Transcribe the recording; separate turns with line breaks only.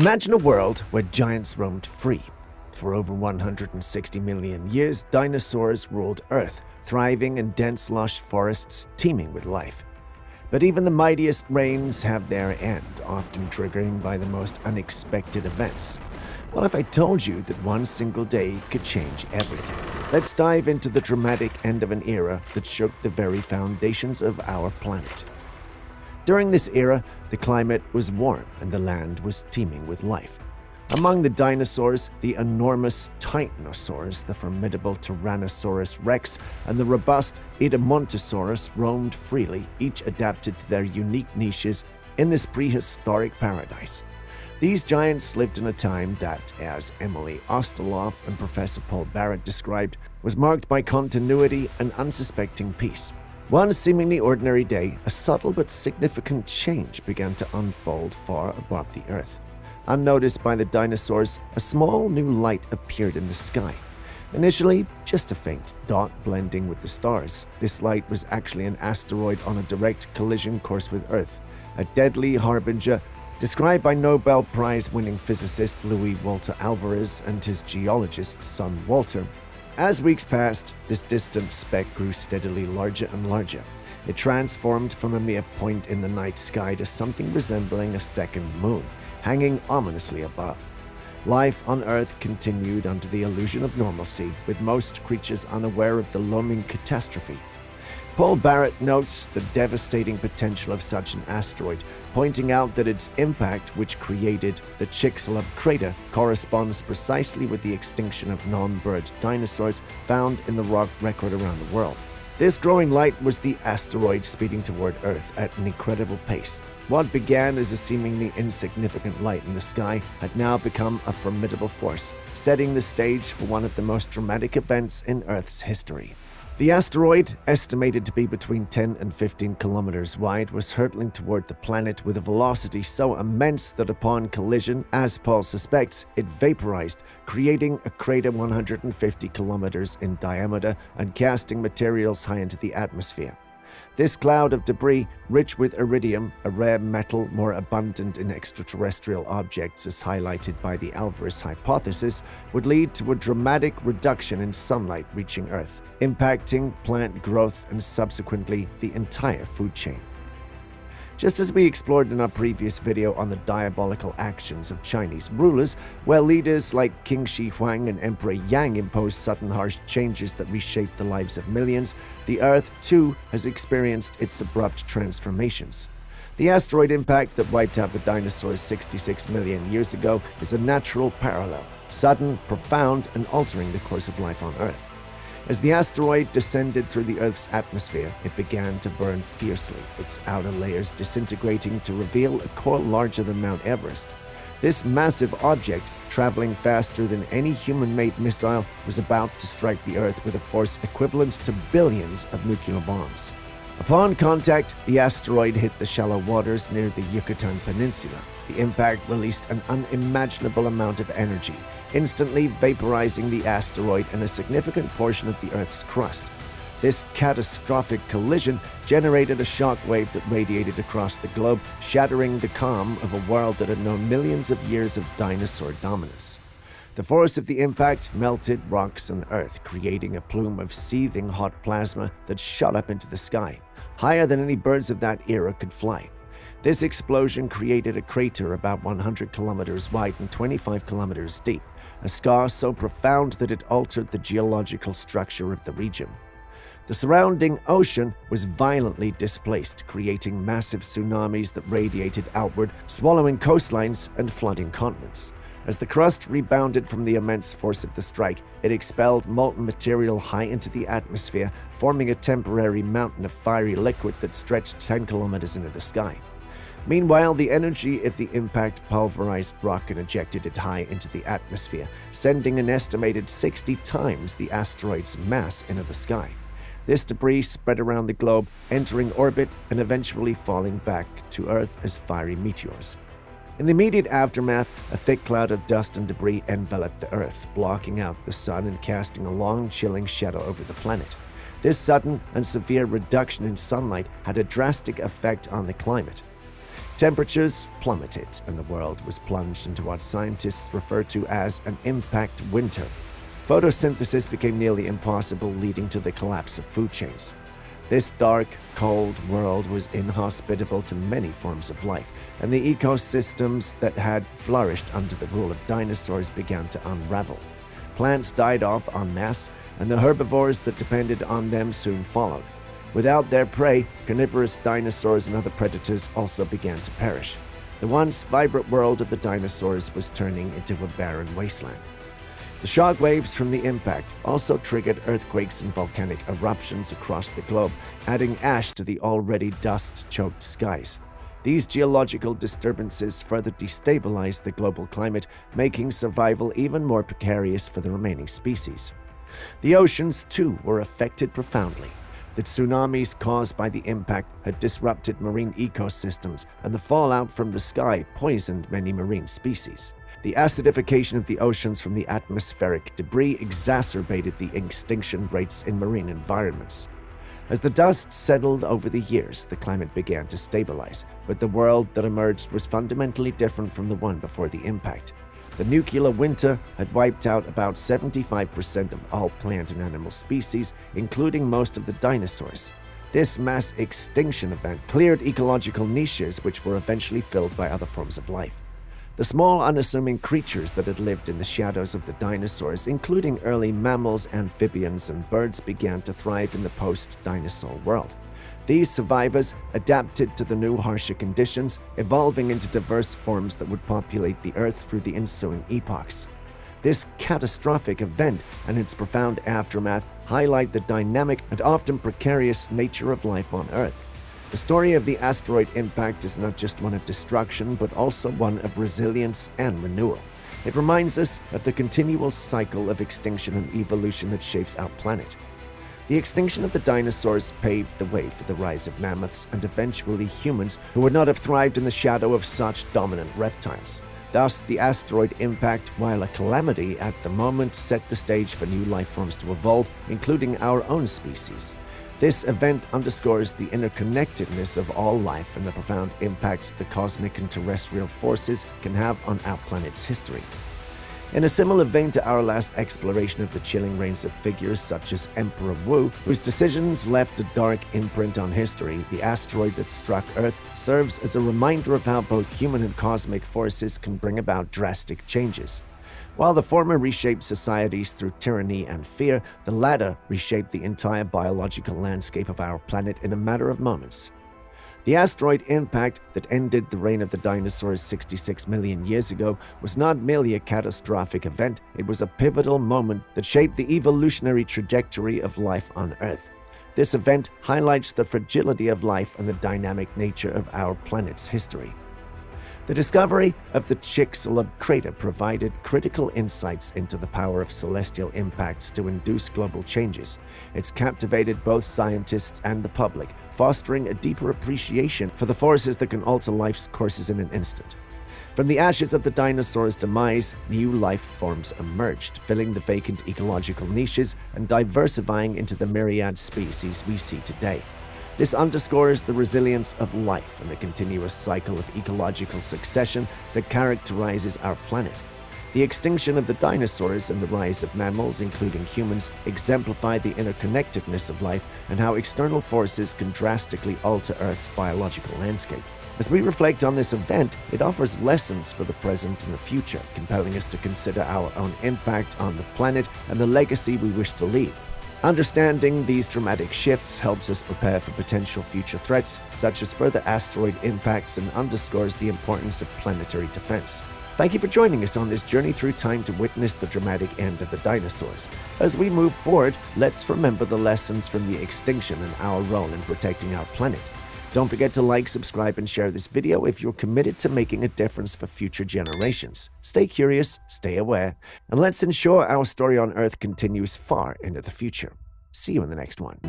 Imagine a world where giants roamed free. For over 160 million years, dinosaurs ruled Earth, thriving in dense, lush forests teeming with life. But even the mightiest reigns have their end, often triggering by the most unexpected events. What if I told you that one single day could change everything? Let's dive into the dramatic end of an era that shook the very foundations of our planet. During this era, the climate was warm and the land was teeming with life. Among the dinosaurs, the enormous Titanosaurs, the formidable Tyrannosaurus rex, and the robust Edmontosaurus roamed freely, each adapted to their unique niches in this prehistoric paradise. These giants lived in a time that, as Emily Ostaloff and Professor Paul Barrett described, was marked by continuity and unsuspecting peace. One seemingly ordinary day, a subtle but significant change began to unfold far above the Earth. Unnoticed by the dinosaurs, a small new light appeared in the sky. Initially, just a faint dot blending with the stars. This light was actually an asteroid on a direct collision course with Earth, a deadly harbinger described by Nobel Prize-winning physicist Luis Walter Alvarez and his geologist son Walter. As weeks passed, this distant speck grew steadily larger and larger. It transformed from a mere point in the night sky to something resembling a second moon, hanging ominously above. Life on Earth continued under the illusion of normalcy, with most creatures unaware of the looming catastrophe. Paul Barrett notes the devastating potential of such an asteroid, pointing out that its impact, which created the Chicxulub crater, corresponds precisely with the extinction of non-bird dinosaurs found in the rock record around the world. This growing light was the asteroid speeding toward Earth at an incredible pace. What began as a seemingly insignificant light in the sky had now become a formidable force, setting the stage for one of the most dramatic events in Earth's history. The asteroid, estimated to be between 10 and 15 kilometers wide, was hurtling toward the planet with a velocity so immense that upon collision, as Paul suspects, it vaporized, creating a crater 150 kilometers in diameter and casting materials high into the atmosphere. This cloud of debris, rich with iridium, a rare metal more abundant in extraterrestrial objects as highlighted by the Alvarez hypothesis, would lead to a dramatic reduction in sunlight reaching Earth, impacting plant growth and subsequently the entire food chain. Just as we explored in our previous video on the diabolical actions of Chinese rulers, where leaders like King Shi Huang and Emperor Yang imposed sudden harsh changes that reshaped the lives of millions, the Earth, too, has experienced its abrupt transformations. The asteroid impact that wiped out the dinosaurs 66 million years ago is a natural parallel, sudden, profound, and altering the course of life on Earth. As the asteroid descended through the Earth's atmosphere, it began to burn fiercely, its outer layers disintegrating to reveal a core larger than Mount Everest. This massive object, traveling faster than any human-made missile, was about to strike the Earth with a force equivalent to billions of nuclear bombs. Upon contact, the asteroid hit the shallow waters near the Yucatan Peninsula. The impact released an unimaginable amount of energy, instantly vaporizing the asteroid and a significant portion of the Earth's crust. This catastrophic collision generated a shock wave that radiated across the globe, shattering the calm of a world that had known millions of years of dinosaur dominance. The force of the impact melted rocks and Earth, creating a plume of seething hot plasma that shot up into the sky, higher than any birds of that era could fly. This explosion created a crater about 100 kilometers wide and 25 kilometers deep, a scar so profound that it altered the geological structure of the region. The surrounding ocean was violently displaced, creating massive tsunamis that radiated outward, swallowing coastlines and flooding continents. As the crust rebounded from the immense force of the strike, it expelled molten material high into the atmosphere, forming a temporary mountain of fiery liquid that stretched 10 kilometers into the sky. Meanwhile, the energy of the impact pulverized rock and ejected it high into the atmosphere, sending an estimated 60 times the asteroid's mass into the sky. This debris spread around the globe, entering orbit and eventually falling back to Earth as fiery meteors. In the immediate aftermath, a thick cloud of dust and debris enveloped the Earth, blocking out the sun and casting a long, chilling shadow over the planet. This sudden and severe reduction in sunlight had a drastic effect on the climate. Temperatures plummeted, and the world was plunged into what scientists refer to as an impact winter. Photosynthesis became nearly impossible, leading to the collapse of food chains. This dark, cold world was inhospitable to many forms of life, and the ecosystems that had flourished under the rule of dinosaurs began to unravel. Plants died off en masse, and the herbivores that depended on them soon followed. Without their prey, carnivorous dinosaurs and other predators also began to perish. The once vibrant world of the dinosaurs was turning into a barren wasteland. The shock waves from the impact also triggered earthquakes and volcanic eruptions across the globe, adding ash to the already dust-choked skies. These geological disturbances further destabilized the global climate, making survival even more precarious for the remaining species. The oceans, too, were affected profoundly. The tsunamis caused by the impact had disrupted marine ecosystems, and the fallout from the sky poisoned many marine species. The acidification of the oceans from the atmospheric debris exacerbated the extinction rates in marine environments. As the dust settled over the years, the climate began to stabilize, but the world that emerged was fundamentally different from the one before the impact. The nuclear winter had wiped out about 75% of all plant and animal species, including most of the dinosaurs. This mass extinction event cleared ecological niches which were eventually filled by other forms of life. The small, unassuming creatures that had lived in the shadows of the dinosaurs, including early mammals, amphibians, and birds, began to thrive in the post-dinosaur world. These survivors adapted to the new, harsher conditions, evolving into diverse forms that would populate the Earth through the ensuing epochs. This catastrophic event and its profound aftermath highlight the dynamic and often precarious nature of life on Earth. The story of the asteroid impact is not just one of destruction, but also one of resilience and renewal. It reminds us of the continual cycle of extinction and evolution that shapes our planet. The extinction of the dinosaurs paved the way for the rise of mammoths and eventually humans who would not have thrived in the shadow of such dominant reptiles. Thus, the asteroid impact, while a calamity at the moment, set the stage for new life forms to evolve, including our own species. This event underscores the interconnectedness of all life and the profound impacts the cosmic and terrestrial forces can have on our planet's history. In a similar vein to our last exploration of the chilling reigns of figures such as Emperor Wu, whose decisions left a dark imprint on history, the asteroid that struck Earth serves as a reminder of how both human and cosmic forces can bring about drastic changes. While the former reshaped societies through tyranny and fear, the latter reshaped the entire biological landscape of our planet in a matter of moments. The asteroid impact that ended the reign of the dinosaurs 66 million years ago was not merely a catastrophic event, it was a pivotal moment that shaped the evolutionary trajectory of life on Earth. This event highlights the fragility of life and the dynamic nature of our planet's history. The discovery of the Chicxulub crater provided critical insights into the power of celestial impacts to induce global changes. It's captivated both scientists and the public, fostering a deeper appreciation for the forces that can alter life's courses in an instant. From the ashes of the dinosaurs' demise, new life forms emerged, filling the vacant ecological niches and diversifying into the myriad species we see today. This underscores the resilience of life and the continuous cycle of ecological succession that characterizes our planet. The extinction of the dinosaurs and the rise of mammals, including humans, exemplify the interconnectedness of life and how external forces can drastically alter Earth's biological landscape. As we reflect on this event, it offers lessons for the present and the future, compelling us to consider our own impact on the planet and the legacy we wish to leave. Understanding these dramatic shifts helps us prepare for potential future threats, such as further asteroid impacts, and underscores the importance of planetary defense. Thank you for joining us on this journey through time to witness the dramatic end of the dinosaurs. As we move forward, let's remember the lessons from the extinction and our role in protecting our planet. Don't forget to like, subscribe, and share this video if you're committed to making a difference for future generations. Stay curious, stay aware, and let's ensure our story on Earth continues far into the future. See you in the next one.